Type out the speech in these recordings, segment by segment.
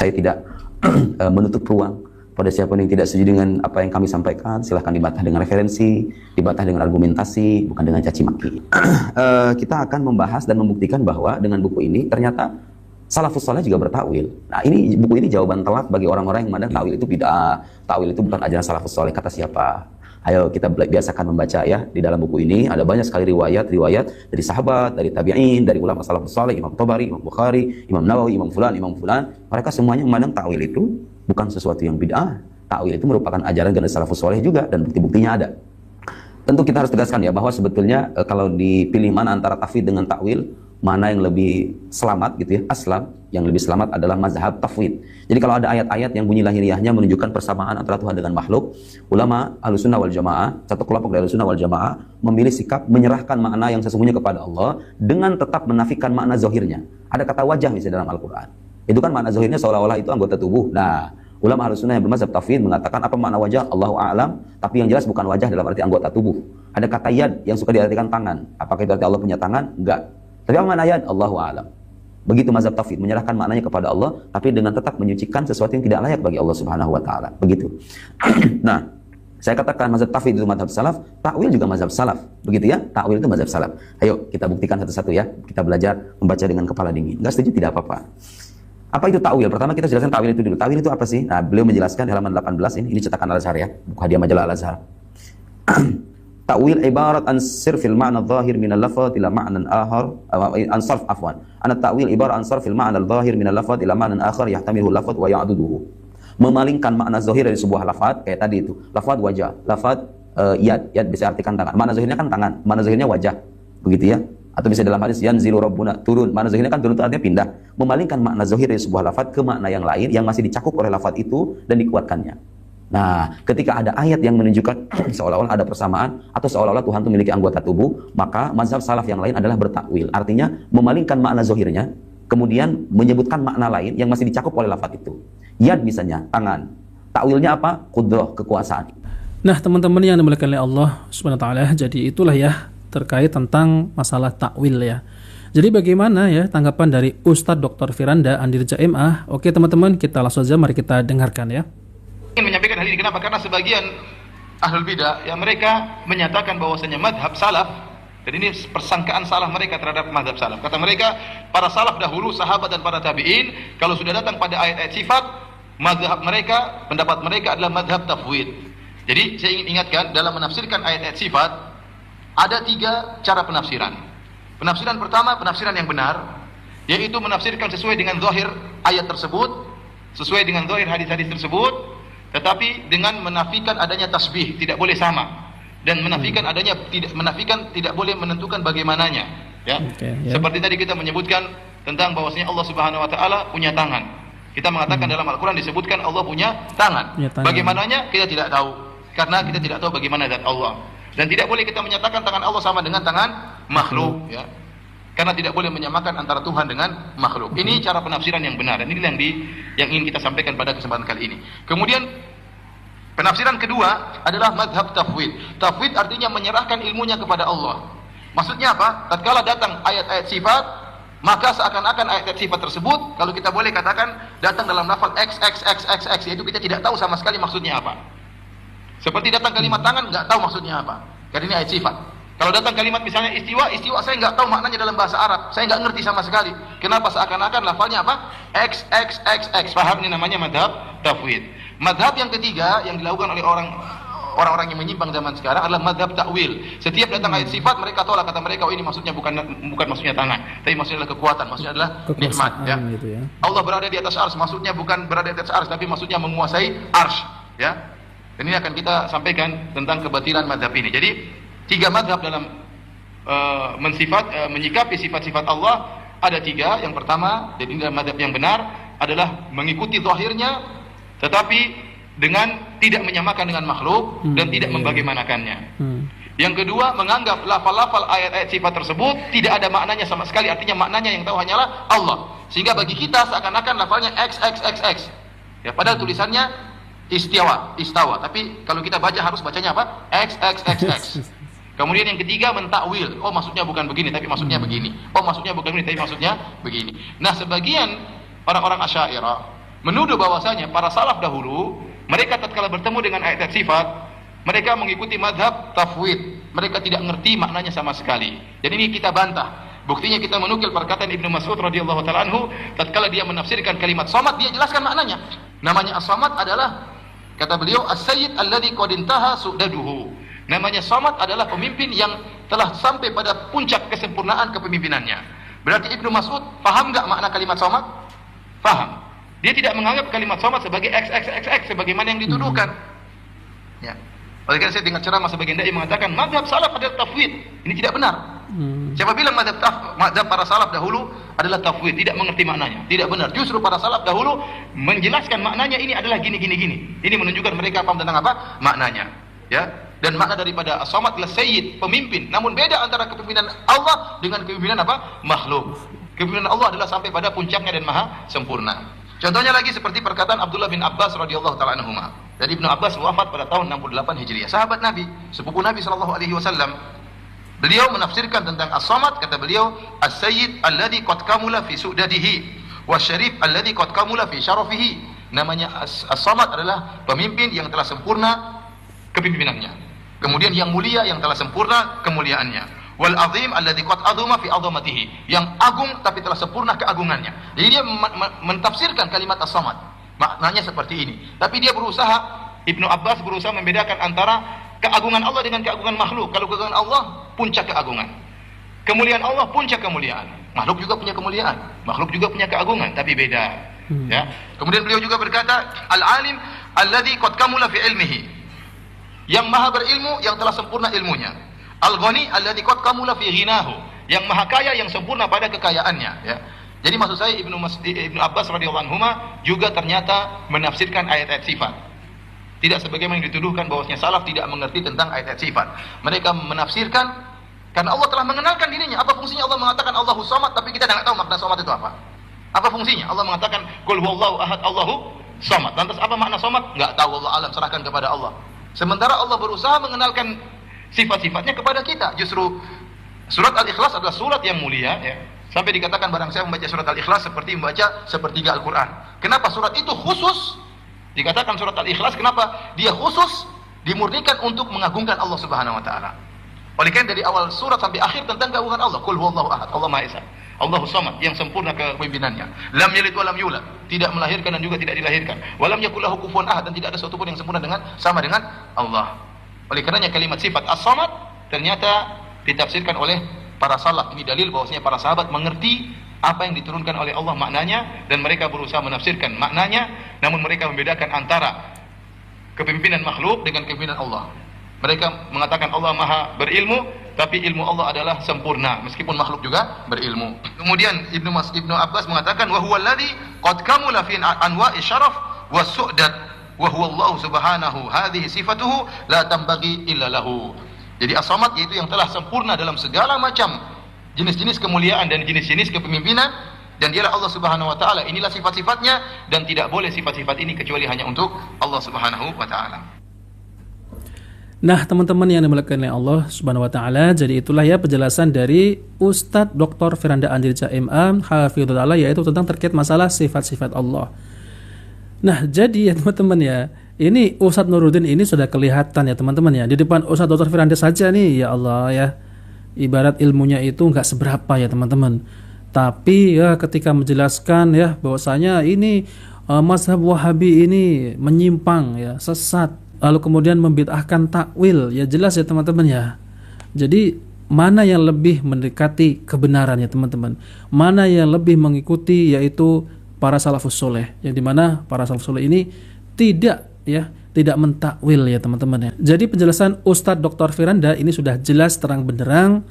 saya tidak menutup ruang pada siapa yang tidak setuju dengan apa yang kami sampaikan, silahkan dibantah dengan referensi, dibantah dengan argumentasi, bukan dengan caci maki. Kita akan membahas dan membuktikan bahwa dengan buku ini ternyata salafus saleh juga bertakwil. Nah, buku ini jawaban telak bagi orang-orang yang memandang takwil itu bid'ah, takwil itu bukan ajaran salafus saleh. Kata siapa? Ayo kita biasakan membaca ya. Di dalam buku ini ada banyak sekali riwayat dari sahabat, dari tabi'in, dari ulama salafus saleh, Imam Tabari, Imam Bukhari, Imam Nawawi, Imam fulan. Mereka semuanya memandang takwil itu bukan sesuatu yang bid'ah. Takwil itu merupakan ajaran generasi salafus saleh juga, dan bukti-buktinya ada. Tentu kita harus tegaskan ya bahwa sebetulnya kalau dipilih mana antara tafwid dengan takwil, mana yang lebih selamat gitu ya, aslam, yang lebih selamat adalah mazhab tafwid. Jadi kalau ada ayat-ayat yang bunyi lahiriahnya menunjukkan persamaan antara Tuhan dengan makhluk, ulama Ahlussunnah wal Jamaah, satu kelompok dari Ahlussunnah wal Jamaah memilih sikap menyerahkan makna yang sesungguhnya kepada Allah dengan tetap menafikan makna zahirnya. Ada kata wajah misalnya dalam Al-Qur'an. Itu kan makna zahirnya seolah-olah itu anggota tubuh. Nah, ulama Ahlussunnah yang bermazhab tafwid mengatakan apa makna wajah? Allahu a'lam, tapi yang jelas bukan wajah dalam arti anggota tubuh. Ada kata yad yang suka diartikan tangan. Apakah itu arti Allah punya tangan? Enggak. Tapi apa makna yad? Allahu a'lam. Begitu mazhab tafwid, menyerahkan maknanya kepada Allah, tapi dengan tetap menyucikan sesuatu yang tidak layak bagi Allah Subhanahu wa taala. Begitu. Nah, saya katakan mazhab tafwid itu mazhab salaf, takwil juga mazhab salaf. Begitu ya? Takwil itu mazhab salaf. Ayo kita buktikan satu-satu ya. Kita belajar membaca dengan kepala dingin. Enggak setuju tidak apa-apa. Apa itu takwil? Pertama kita jelaskan takwil itu dulu. Takwil itu apa sih? Nah, beliau menjelaskan di halaman 18 ini cetakan Al-Azhar ya, buku hadiah majalah Al-Azhar. Ta'wil ibarat an sirfil ma'na dhahir min al-lafaz ila ma'nan akhar, an sarf afwan. Ana ta'wil ibarat an sarfil ma'na al-dhahir min al-lafaz ila ma'nan akhar yahtamilu al-lafaz wa ya'duduhu. Memalingkan makna zahir dari sebuah lafaz kayak tadi itu. Lafaz wajah, lafaz yad bisa artikan tangan. Makna zahirnya kan tangan, makna zahirnya wajah. Begitu ya. Atau bisa dalam hadis yanzilu rabbuna, turun. Makna zahirnya kan turun itu artinya pindah. Memalingkan makna zahir dari sebuah lafaz ke makna yang lain yang masih dicakup oleh lafaz itu dan dikuatkannya. Nah, ketika ada ayat yang menunjukkan seolah-olah ada persamaan atau seolah-olah Tuhan itu memiliki anggota tubuh, maka mazhab salaf yang lain adalah bertakwil. Artinya memalingkan makna zahirnya, kemudian menyebutkan makna lain yang masih dicakup oleh lafaz itu. Yad misalnya, tangan. Takwilnya apa? Qudrah, kekuasaan. Nah, teman-teman yang dimuliakan oleh Allah Subhanahu wa taala, jadi itulah ya terkait tentang masalah takwil ya. Jadi bagaimana ya tanggapan dari Ustadz Dr. Firanda Andirja MA? Oke teman-teman, kita langsung saja mari kita dengarkan ya. Ingin menyampaikan hal ini kenapa? Karena sebagian ahlul bidah yang mereka menyatakan bahwasanya madhab salaf, dan ini persangkaan salah mereka terhadap madhab salaf. Kata mereka, para salaf dahulu, sahabat dan para tabi'in, kalau sudah datang pada ayat-ayat sifat, madhab mereka, pendapat mereka adalah madhab tafwid. Jadi saya ingin ingatkan, dalam menafsirkan ayat-ayat sifat ada 3 cara penafsiran. Penafsiran pertama, penafsiran yang benar, yaitu menafsirkan sesuai dengan zahir ayat tersebut, sesuai dengan zahir hadis-hadis tersebut, tetapi dengan menafikan adanya tasbih, tidak boleh sama, dan menafikan adanya tidak boleh menentukan bagaimananya ya. Seperti tadi kita menyebutkan tentang bahwasanya Allah Subhanahu wa taala punya tangan. Kita mengatakan dalam Al-Qur'an disebutkan Allah punya tangan. Bagaimananya kita tidak tahu, karena kita tidak tahu bagaimana zat Allah. Dan tidak boleh kita menyatakan tangan Allah sama dengan tangan makhluk ya. Karena tidak boleh menyamakan antara Tuhan dengan makhluk. Ini cara penafsiran yang benar, dan ini yang ingin kita sampaikan pada kesempatan kali ini. Kemudian penafsiran kedua adalah madhab tafwid. Tafwid artinya menyerahkan ilmunya kepada Allah. Maksudnya apa? Tatkala datang ayat-ayat sifat, maka seakan-akan ayat-ayat sifat tersebut, kalau kita boleh katakan, datang dalam lafaz x, yaitu kita tidak tahu sama sekali maksudnya apa. Seperti datang kalimat tangan, nggak tahu maksudnya apa, karena ini ayat sifat. Kalau datang kalimat misalnya istiwa saya nggak tahu maknanya dalam bahasa Arab, saya nggak ngerti sama sekali. Kenapa? Seakan-akan lafalnya apa? X. Paham? Ini namanya madhab tafwid. Madhab yang ketiga yang dilakukan oleh orang-orang yang menyimpang zaman sekarang adalah madhab takwil. Setiap datang ayat sifat, mereka tolak, kata mereka, oh ini maksudnya bukan maksudnya tangan, tapi maksudnya adalah kekuatan, maksudnya adalah nikmat ya. Gitu ya. Allah berada di atas arsy, maksudnya bukan berada di atas arsy, tapi maksudnya menguasai arsy ya. Dan ini akan kita sampaikan tentang kebatilan madhab ini. Jadi 3 madhab dalam menyikapi sifat-sifat Allah ada 3. Yang pertama, jadi dalam madhab yang benar adalah mengikuti zahirnya, tetapi dengan tidak menyamakan dengan makhluk dan tidak membagaimanakannya. Yang kedua, menganggap lafal-lafal ayat-ayat sifat tersebut tidak ada maknanya sama sekali, artinya maknanya yang tahu hanyalah Allah. Sehingga bagi kita seakan-akan lafalnya x. Ya, padahal tulisannya istawa, tapi kalau kita baca harus bacanya apa? X. Kemudian yang ketiga, mentakwil. Oh maksudnya bukan begini, tapi maksudnya begini. Oh maksudnya bukan begini, tapi maksudnya begini. Nah, sebagian orang-orang Asy'ariyah menuduh bahwasanya para salaf dahulu mereka tatkala bertemu dengan ayat sifat, mereka mengikuti madhab tafwid. Mereka tidak ngerti maknanya sama sekali. Dan ini kita bantah. Buktinya kita menukil perkataan Ibnu Mas'ud radhiyallahu taala anhu, tatkala dia menafsirkan kalimat samad, dia jelaskan maknanya. Namanya as-samad adalah, kata beliau, as-sayyid alladzi qad intaha su'daduhu. Namanya samad adalah pemimpin yang telah sampai pada puncak kesempurnaan kepemimpinannya. Berarti Ibnu Mas'ud paham enggak makna kalimat samad? Paham. Dia tidak menganggap kalimat samad sebagai XXXX sebagaimana yang dituduhkan. Ya. Oleh karena saya dengar ceramah sebagian dai mengatakan mazhab salaf adalah tafwid. Ini tidak benar. Siapa bilang mazhab para salaf dahulu adalah tafwid, tidak mengerti maknanya? Tidak benar. Justru para salaf dahulu menjelaskan maknanya ini adalah gini. Ini menunjukkan mereka paham tentang apa? Maknanya. Ya. Dan makna daripada as-samad adalah sayyid, pemimpin. Namun beda antara kepemimpinan Allah dengan kepemimpinan apa? Makhluk. Kepemimpinan Allah adalah sampai pada puncaknya dan maha sempurna. Contohnya lagi seperti perkataan Abdullah bin Abbas radhiyallahu taala anhuma. Jadi Ibnu Abbas wafat pada tahun 68 Hijriah. Sahabat Nabi, sepupu Nabi sallallahu alaihi wasallam. Beliau menafsirkan tentang as-samad, kata beliau, as-sayyid alladzi qad kamula fi su'dadihi wasyarif alladzi qad kamula fi syarafihi. Namanya as-samad adalah pemimpin yang telah sempurna kepemimpinannya. Kemudian yang mulia yang telah sempurna kemuliaannya. Wal azim alladzi qad azuma fi azamatihi. Yang agung tapi telah sempurna keagungannya. Jadi dia mentafsirkan kalimat as-samad. Maknanya seperti ini. Tapi dia berusaha, Ibnu Abbas berusaha membedakan antara keagungan Allah dengan keagungan makhluk. Kalau keagungan Allah, puncak keagungan. Kemuliaan Allah, puncak kemuliaan. Makhluk juga punya kemuliaan. Makhluk juga punya keagungan, tapi beda. Ya. Kemudian beliau juga berkata, al-alim alladzi qad kamula fi ilmihi. Yang maha berilmu, yang telah sempurna ilmunya. Al-ghani alladzi qad kamula fi ghinahu. Yang maha kaya, yang sempurna pada kekayaannya. Ya. Jadi maksud saya Ibnu Abbas radhiyallahu anhu juga ternyata menafsirkan ayat-ayat sifat. Tidak sebagaimana yang dituduhkan bahwasanya salaf tidak mengerti tentang ayat-ayat sifat. Mereka menafsirkan karena Allah telah mengenalkan dirinya. Apa fungsinya Allah mengatakan Allahu Samad tapi kita tidak tahu makna Samad itu apa? Apa fungsinya? Allah mengatakan Qul huwallahu ahad Allahu Samad. Lantas apa makna Samad? Enggak tahu, Allah alam, serahkan kepada Allah. Sementara Allah berusaha mengenalkan sifat-sifatnya kepada kita. Justru surat Al-Ikhlas adalah surat yang mulia, ya. Sampai dikatakan barang saya membaca surat Al-Ikhlas seperti membaca sepertiga Al-Quran. Kenapa surat itu khusus? Dikatakan surat Al-Ikhlas, kenapa? Dia khusus dimurnikan untuk mengagungkan Allah Subhanahu wa taala. Oleh karena dari awal surat sampai akhir tentang keagungan Allah. Qul huwallahu ahad, Allah Maha Esa. Allahu Samad, yang sempurna kepemimpinannya. Lam yalid wa lam yulad, tidak melahirkan dan juga tidak dilahirkan. Wa lam yakul lahu kufuwan ahad, dan tidak ada sesuatu pun yang sempurna sama dengan Allah. Oleh karenanya kalimat sifat As-Samad ternyata ditafsirkan oleh para salaf. Ini dalil bahwasanya para sahabat mengerti apa yang diturunkan oleh Allah maknanya, dan mereka berusaha menafsirkan maknanya, namun mereka membedakan antara kepemimpinan makhluk dengan kepemimpinan Allah. Mereka mengatakan Allah Maha berilmu, tapi ilmu Allah adalah sempurna meskipun makhluk juga berilmu. Kemudian Ibnu Abbas mengatakan wa huwa alladzi qad kamula fi anwa'i syaraf was su'dad wa huwa Allah subhanahu hadhihi sifatuhu la tambaghi illa lahu. Jadi As-Samad yaitu yang telah sempurna dalam segala macam jenis-jenis kemuliaan dan jenis-jenis kepemimpinan, dan dialah Allah Subhanahu wa taala. Inilah sifat-sifatnya, dan tidak boleh sifat-sifat ini kecuali hanya untuk Allah Subhanahu wa taala. Nah, teman-teman yang dimuliakan oleh Allah Subhanahu wa taala, jadi itulah ya penjelasan dari Ustadz Dr. Firanda Andirja MA hafizahullah, yaitu tentang terkait masalah sifat-sifat Allah. Nah, jadi ya teman-teman ya, ini Ustadz Nuruddin ini sudah kelihatan ya teman-teman ya. Di depan Ustadz Dr. Firanda saja nih, ya Allah ya, ibarat ilmunya itu nggak seberapa ya teman-teman. Tapi ya ketika menjelaskan ya bahwasanya ini mazhab Wahabi ini menyimpang ya, sesat, lalu kemudian membid'ahkan takwil, ya jelas ya teman-teman ya. Jadi mana yang lebih mendekati kebenaran ya teman-teman, mana yang lebih mengikuti yaitu para salafus soleh, yang dimana para salafus soleh ini tidak mentakwil ya teman-teman ya. Jadi penjelasan Ustadz Dr. Firanda ini sudah jelas terang benderang.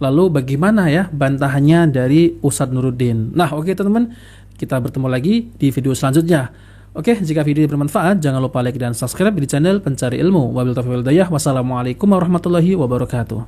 Lalu bagaimana ya bantahannya dari Ustadz Nuruddin? Nah oke teman-teman, kita bertemu lagi di video selanjutnya. Oke, jika video ini bermanfaat jangan lupa like dan subscribe di channel Pencari Ilmu. Wabillahi taufiq wal hidayah. Wassalamualaikum warahmatullahi wabarakatuh.